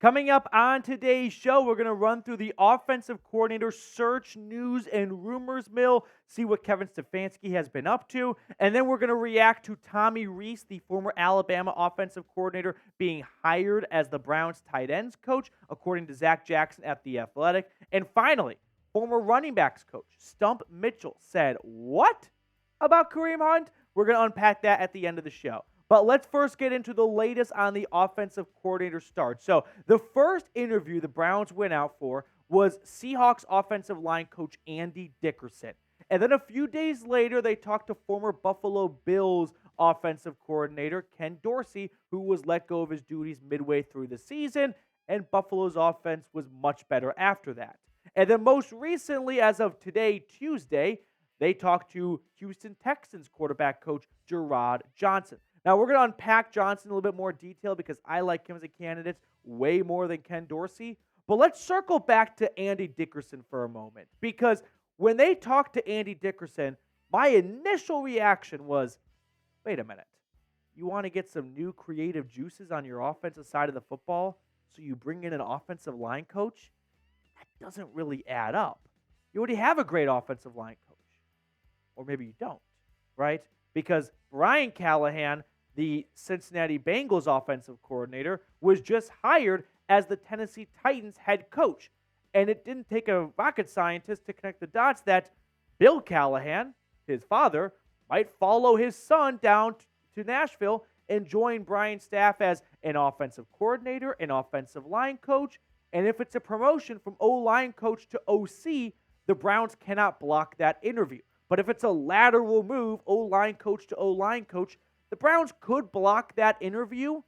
Coming up on today's show, we're going to run through the offensive coordinator search news and rumors mill, see what Kevin Stefanski has been up to, and then we're going to react to Tommy Rees, the former Alabama offensive coordinator, being hired as the Browns tight ends coach, according to Zach Jackson at The Athletic. And finally, former running backs coach Stump Mitchell said, "What about Kareem Hunt?" We're going to unpack that at the end of the show. But let's first get into the latest on the offensive coordinator start. So the first interview the Browns went out for was Seahawks offensive line coach Andy Dickerson. And then a few days later, they talked to former Buffalo Bills offensive coordinator Ken Dorsey, who was let go of his duties midway through the season, and Buffalo's offense was much better after that. And then most recently, as of today, Tuesday, they talked to Houston Texans quarterback coach Jerrod Johnson. Now, we're going to unpack Johnson in a little bit more detail because I like him as a candidate way more than Ken Dorsey. But let's circle back to Andy Dickerson for a moment, because when they talked to Andy Dickerson, my initial reaction was, wait a minute. You want to get some new creative juices on your offensive side of the football, so you bring in an offensive line coach? That doesn't really add up. You already have a great offensive line coach. Or maybe you don't, right? Because Brian Callahan, the Cincinnati Bengals offensive coordinator, was just hired as the Tennessee Titans head coach. And it didn't take a rocket scientist to connect the dots that Bill Callahan, his father, might follow his son down to Nashville and join Brian's staff as an offensive coordinator, an offensive line coach. And if it's a promotion from O-line coach to OC, the Browns cannot block that interview. But if it's a lateral move, O-line coach to O-line coach, the Browns could block that interview,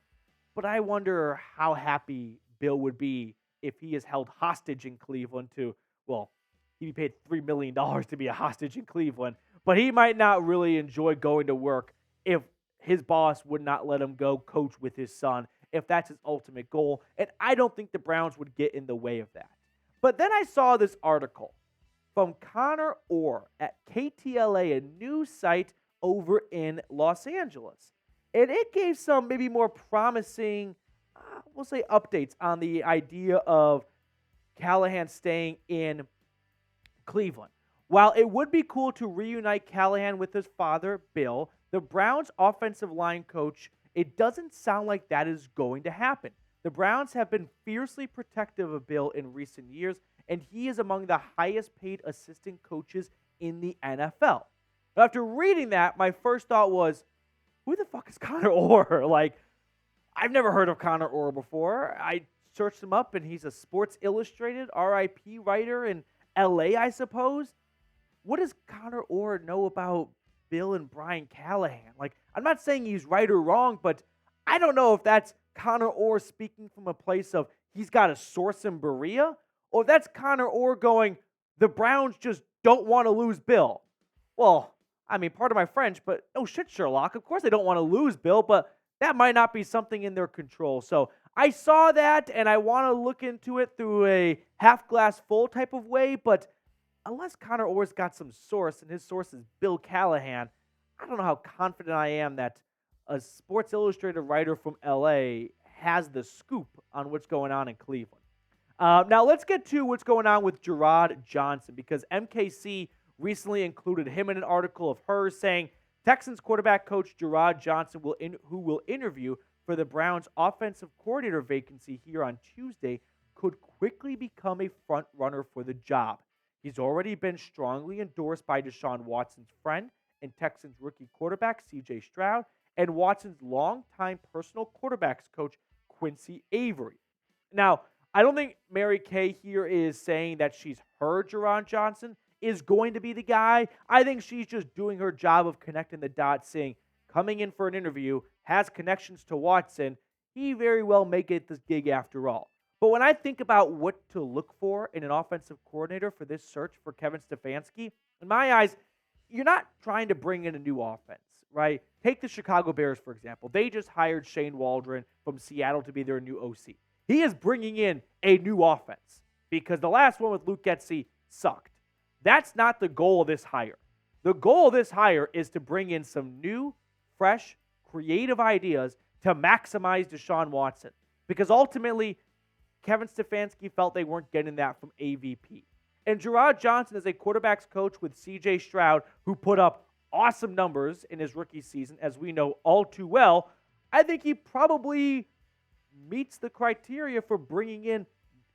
but I wonder how happy Bill would be if he is held hostage in Cleveland to, well, he'd be paid $3 million to be a hostage in Cleveland, but he might not really enjoy going to work if his boss would not let him go coach with his son, if that's his ultimate goal, and I don't think the Browns would get in the way of that. But then I saw this article from Connor Orr at KTLA, a news site over in Los Angeles. And it gave some maybe more promising, we'll say, updates on the idea of Callahan staying in Cleveland. While it would be cool to reunite Callahan with his father, Bill, the Browns' offensive line coach, it doesn't sound like that is going to happen. The Browns have been fiercely protective of Bill in recent years, and he is among the highest paid assistant coaches in the NFL. After reading that, my first thought was, who the fuck is Connor Orr? Like, I've never heard of Connor Orr before. I searched him up, and he's a Sports Illustrated RIP writer in LA, I suppose. What does Connor Orr know about Bill and Brian Callahan? Like, I'm not saying he's right or wrong, but I don't know if that's Connor Orr speaking from a place of he's got a source in Berea, or if that's Connor Orr going, the Browns just don't want to lose Bill. Well, I mean, pardon my French, but no shit, Sherlock. Of course they don't want to lose Bill, but that might not be something in their control. So I saw that, and I want to look into it through a half-glass full type of way, but unless Connor Orr's got some source, and his source is Bill Callahan, I don't know how confident I am that a Sports Illustrated writer from LA has the scoop on what's going on in Cleveland. Now let's get to what's going on with Jerrod Johnson, because MKC recently included him in an article of hers saying Texans quarterback coach Jerrod Johnson, who will interview for the Browns offensive coordinator vacancy here on Tuesday, could quickly become a front runner for the job. He's already been strongly endorsed by Deshaun Watson's friend and Texans rookie quarterback C.J. Stroud, and Watson's longtime personal quarterbacks coach Quincy Avery. Now, I don't think Mary Kay here is saying that she's heard Jerrod Johnson is going to be the guy. I think she's just doing her job of connecting the dots, saying, coming in for an interview, has connections to Watson, he very well may get this gig after all. But when I think about what to look for in an offensive coordinator for this search for Kevin Stefanski, in my eyes, you're not trying to bring in a new offense, right? Take the Chicago Bears, for example. They just hired Shane Waldron from Seattle to be their new OC. He is bringing in a new offense because the last one with Luke Getsy sucked. That's not the goal of this hire. The goal of this hire is to bring in some new, fresh, creative ideas to maximize Deshaun Watson. Because ultimately, Kevin Stefanski felt they weren't getting that from AVP. And Jerrod Johnson is a quarterback's coach with C.J. Stroud, who put up awesome numbers in his rookie season, as we know all too well. I think he probably meets the criteria for bringing in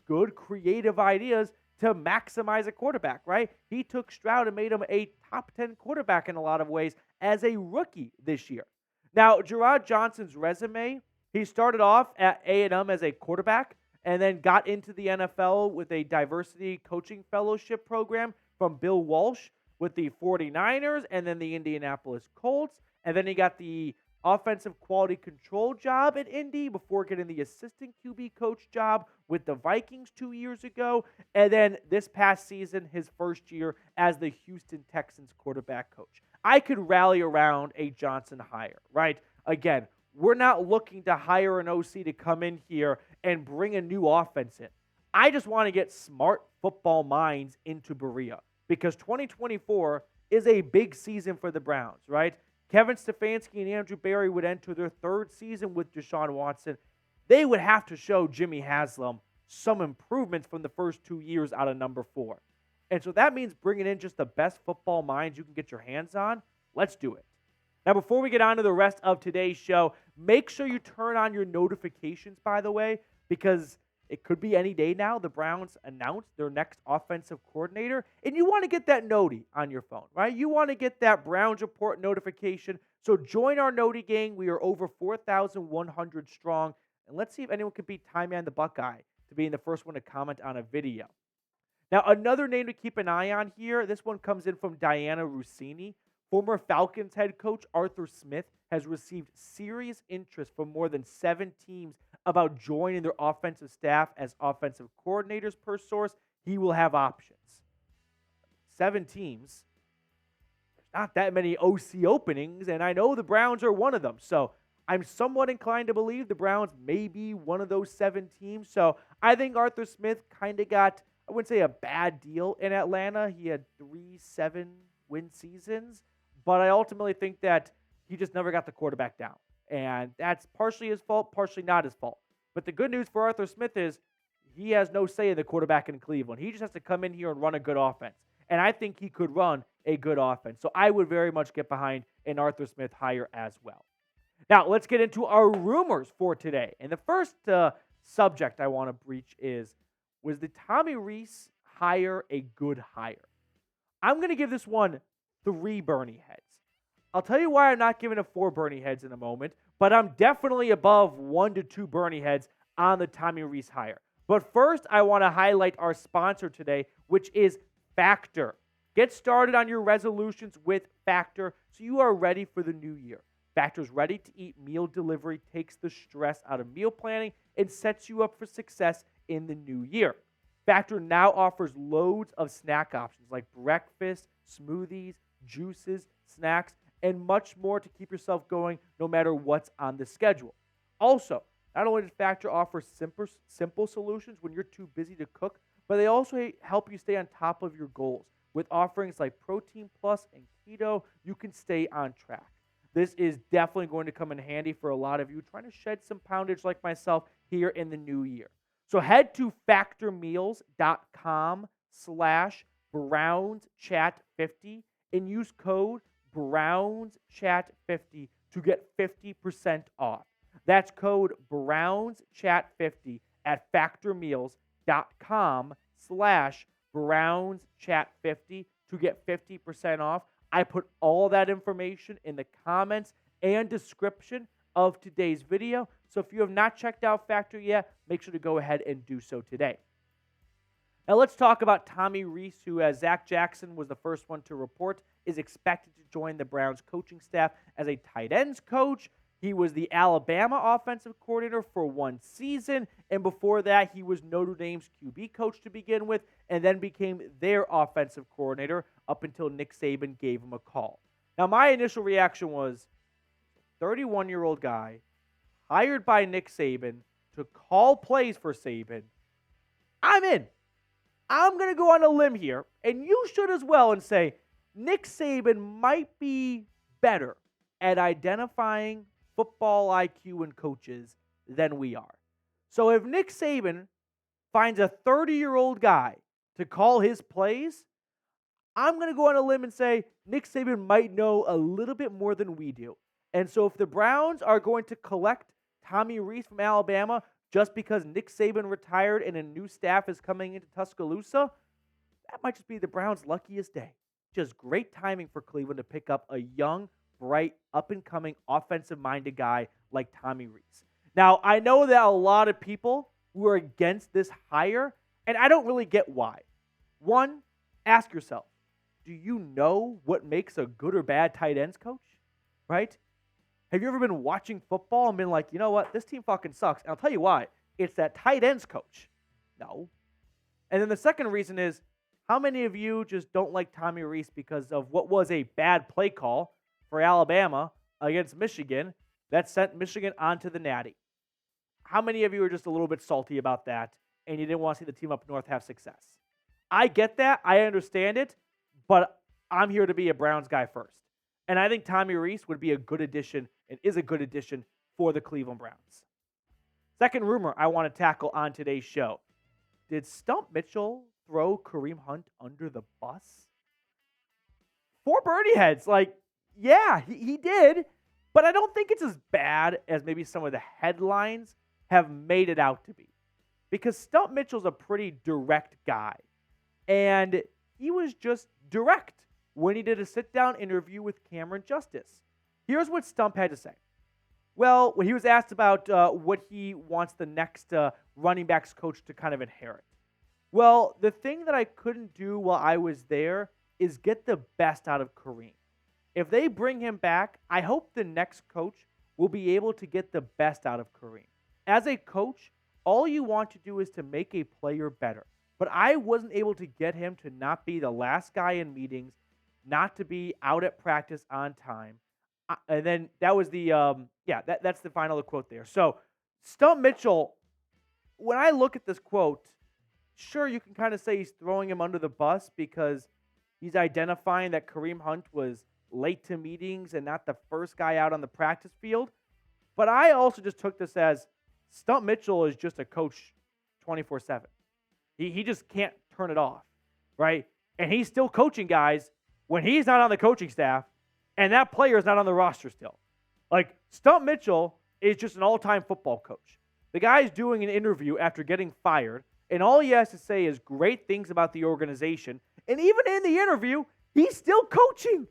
good creative ideas to maximize a quarterback, right? He took Stroud and made him a top 10 quarterback in a lot of ways as a rookie this year. Now, Jerrod Johnson's resume, he started off at A&M as a quarterback and then got into the NFL with a diversity coaching fellowship program from Bill Walsh with the 49ers and then the Indianapolis Colts. And then he got the offensive quality control job at Indy before getting the assistant QB coach job with the Vikings 2 years ago. And then this past season, his first year as the Houston Texans quarterback coach. I could rally around a Johnson hire, right? Again, we're not looking to hire an OC to come in here and bring a new offense in. I just want to get smart football minds into Berea because 2024 is a big season for the Browns, right? Kevin Stefanski and Andrew Berry would enter their third season with Deshaun Watson. They would have to show Jimmy Haslam some improvements from the first 2 years out of number 4. And so that means bringing in just the best football minds you can get your hands on. Let's do it. Now, before we get on to the rest of today's show, make sure you turn on your notifications, by the way, because it could be any day now. The Browns announced their next offensive coordinator, and you want to get that noti on your phone, right? You want to get that Browns Report notification. So join our noti gang. We are over 4,100 strong, and let's see if anyone can beat Ty Man the Buckeye to being the first one to comment on a video. Now, another name to keep an eye on here, this one comes in from Diana Rossini. Former Falcons head coach Arthur Smith has received serious interest from more than 7 teams about joining their offensive staff as offensive coordinators per source. He will have options. 7 teams. There's not that many OC openings, and I know the Browns are one of them. So I'm somewhat inclined to believe the Browns may be one of those 7 teams. So I think Arthur Smith kind of got, I wouldn't say a bad deal in Atlanta. He had 3 7-win seasons. But I ultimately think that he just never got the quarterback down. And that's partially his fault, partially not his fault. But the good news for Arthur Smith is he has no say in the quarterback in Cleveland. He just has to come in here and run a good offense. And I think he could run a good offense. So I would very much get behind an Arthur Smith hire as well. Now, let's get into our rumors for today. And the first subject I want to breach is, was the Tommy Rees hire a good hire? I'm going to give this one 3 Bernie heads. I'll tell you why I'm not giving it 4 Bernie heads in a moment, but I'm definitely above 1 to 2 Bernie heads on the Tommy Rees hire. But first, I want to highlight our sponsor today, which is Factor. Get started on your resolutions with Factor so you are ready for the new year. Factor's ready-to-eat meal delivery takes the stress out of meal planning and sets you up for success in the new year. Factor now offers loads of snack options like breakfast, smoothies, juices, snacks, and much more to keep yourself going no matter what's on the schedule. Also, not only does Factor offer simple solutions when you're too busy to cook, but they also help you stay on top of your goals. With offerings like Protein Plus and Keto, you can stay on track. This is definitely going to come in handy for a lot of you trying to shed some poundage like myself here in the new year. So head to factormeals.com/BrownsChat50 and use code BrownsChat50 to get 50% off. That's code BrownsChat50 at factormeals.com/BrownsChat50 to get 50% off. I put all that information in the comments and description of today's video. So if you have not checked out Factor yet, make sure to go ahead and do so today. Now let's talk about Tommy Rees, who, as Zach Jackson was the first one to report, is expected to join the Browns coaching staff as a tight ends coach. He was the Alabama offensive coordinator for 1 season, and before that, he was Notre Dame's QB coach to begin with, and then became their offensive coordinator up until Nick Saban gave him a call. Now, my initial reaction was, 31-year-old guy, hired by Nick Saban to call plays for Saban. I'm in. I'm going to go on a limb here, and you should as well, and say Nick Saban might be better at identifying football IQ and coaches than we are. So if Nick Saban finds a 30-year-old guy to call his plays, I'm going to go on a limb and say Nick Saban might know a little bit more than we do. And so if the Browns are going to collect Tommy Rees from Alabama just because Nick Saban retired and a new staff is coming into Tuscaloosa, that might just be the Browns' luckiest day. Just great timing for Cleveland to pick up a young, bright, up-and-coming, offensive-minded guy like Tommy Rees. Now, I know that a lot of people who are against this hire, and I don't really get why. One, ask yourself, do you know what makes a good or bad tight ends coach? Right? Have you ever been watching football and been like, you know what, this team fucking sucks? And I'll tell you why. It's that tight ends coach. No. And then the second reason is, how many of you just don't like Tommy Rees because of what was a bad play call for Alabama against Michigan that sent Michigan onto the Natty? How many of you are just a little bit salty about that and you didn't want to see the team up north have success? I get that. I understand it. But I'm here to be a Browns guy first. And I think Tommy Rees would be a good addition and is a good addition for the Cleveland Browns. Second rumor I want to tackle on today's show. Did Stump Mitchell throw Kareem Hunt under the bus? 4 birdie heads. Yeah, he did. But I don't think it's as bad as maybe some of the headlines have made it out to be. Because Stump Mitchell's a pretty direct guy. And he was just direct when he did a sit-down interview with Camryn Justice. Here's what Stump had to say. Well, when he was asked about what he wants the next running backs coach to kind of inherit. Well, the thing that I couldn't do while I was there is get the best out of Kareem. If they bring him back, I hope the next coach will be able to get the best out of Kareem. As a coach, all you want to do is to make a player better. But I wasn't able to get him to not be the last guy in meetings, not to be out at practice on time. And then that was that's the final quote there. So Stump Mitchell, when I look at this quote, sure, you can kind of say he's throwing him under the bus because he's identifying that Kareem Hunt was late to meetings and not the first guy out on the practice field. But I also just took this as Stump Mitchell is just a coach 24/7. He just can't turn it off, right? And he's still coaching guys when he's not on the coaching staff and that player is not on the roster still. Stump Mitchell is just an all-time football coach. The guy's doing an interview after getting fired, and all he has to say is great things about the organization. And even in the interview, he's still coaching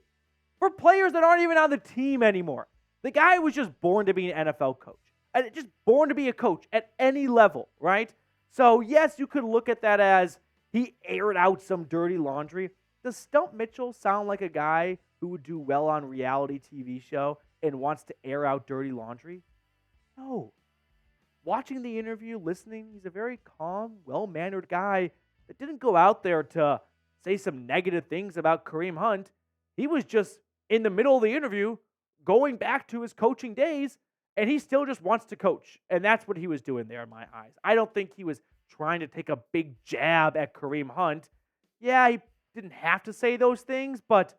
for players that aren't even on the team anymore. The guy was just born to be an NFL coach. And just born to be a coach at any level, right? So, yes, you could look at that as he aired out some dirty laundry. Does Stump Mitchell sound like a guy who would do well on reality TV show and wants to air out dirty laundry? No. Watching the interview, listening, he's a very calm, well-mannered guy that didn't go out there to say some negative things about Kareem Hunt. He was just in the middle of the interview going back to his coaching days, and he still just wants to coach. And that's what he was doing there in my eyes. I don't think he was trying to take a big jab at Kareem Hunt. Yeah, he didn't have to say those things, but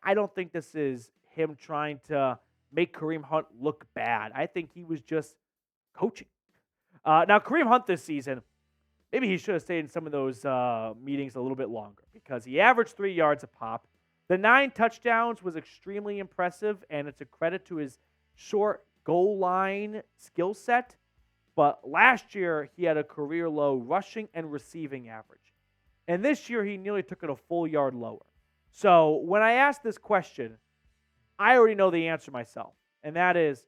I don't think this is him trying to make Kareem Hunt look bad. I think he was just coaching. Now, Kareem Hunt this season, maybe he should have stayed in some of those meetings a little bit longer because he averaged 3 yards a pop. The 9 touchdowns was extremely impressive, and it's a credit to his short goal line skill set. But last year, he had a career low rushing and receiving average. And this year, he nearly took it a full yard lower. So when I ask this question, I already know the answer myself. And that is,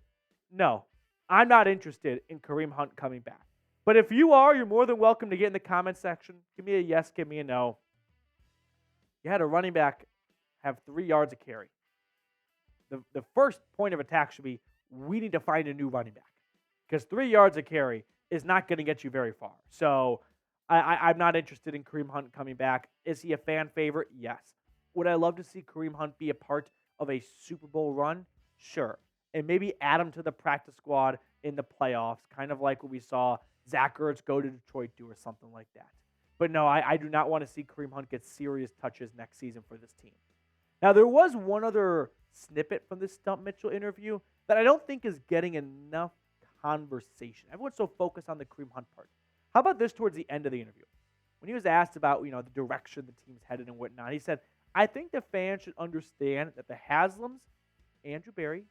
no, I'm not interested in Kareem Hunt coming back. But if you are, you're more than welcome to get in the comment section. Give me a yes, give me a no. You had a running back have 3 yards of carry. The first point of attack should be, we need to find a new running back. Because 3 yards of carry is not going to get you very far. So I'm not interested in Kareem Hunt coming back. Is he a fan favorite? Yes. Would I love to see Kareem Hunt be a part of a Super Bowl run? Sure. And maybe add him to the practice squad in the playoffs, kind of like what we saw Zach Ertz go to Detroit do or something like that. But no, I do not want to see Kareem Hunt get serious touches next season for this team. Now, there was one other snippet from this Stump Mitchell interview that I don't think is getting enough conversation. Everyone's so focused on the Kareem Hunt part. How about this towards the end of the interview? When he was asked about, the direction the team's headed and whatnot, he said, I think the fans should understand that the Haslams, Andrew Berry,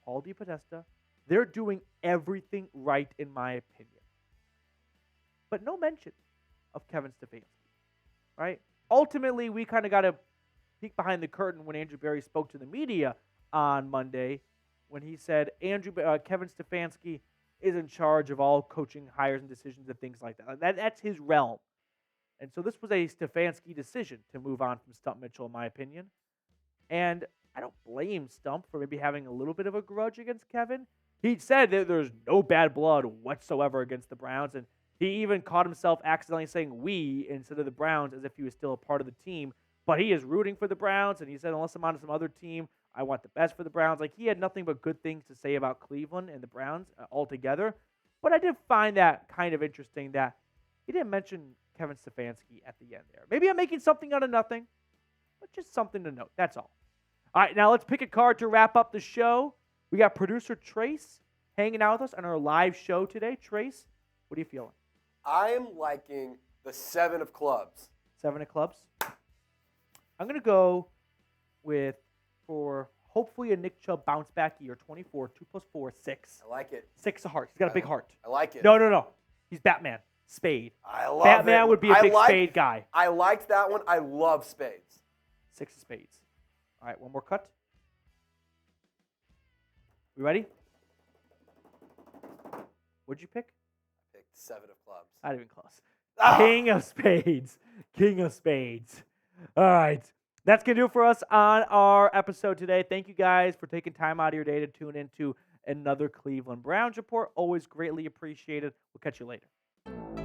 Paul DePodesta, they're doing everything right in my opinion. But no mention of Kevin Stefanski, right? Ultimately, we kind of got a peek behind the curtain when Andrew Berry spoke to the media on Monday when he said Kevin Stefanski is in charge of all coaching hires and decisions and things like that. That's his realm. And so this was a Stefanski decision to move on from Stump Mitchell, in my opinion. And I don't blame Stump for maybe having a little bit of a grudge against Kevin. He said that there's no bad blood whatsoever against the Browns, and he even caught himself accidentally saying we instead of the Browns as if he was still a part of the team. But he is rooting for the Browns, and he said unless I'm on some other team, I want the best for the Browns. Like, he had nothing but good things to say about Cleveland and the Browns altogether. But I did find that kind of interesting that he didn't mention Kevin Stefanski at the end there. Maybe I'm making something out of nothing, but just something to note. That's all. All right, now let's pick a card to wrap up the show. We got producer Trace hanging out with us on our live show today. Trace, what are you feeling? I am liking the 7 of clubs. 7 of clubs? I'm going to go with, for hopefully a Nick Chubb bounce back year, 24, 2 plus 4, 6. I like it. 6 of hearts. He's got a big heart. I like it. No. He's Batman. Spade. I love Batman it. would be a big spade guy. I liked that one. I love spades. 6 of spades. All right, one more cut. We ready? What'd you pick? I picked 7 of clubs. Not even close. King of spades. King of spades. All right. That's going to do it for us on our episode today. Thank you guys for taking time out of your day to tune into another Cleveland Browns report. Always greatly appreciated. We'll catch you later.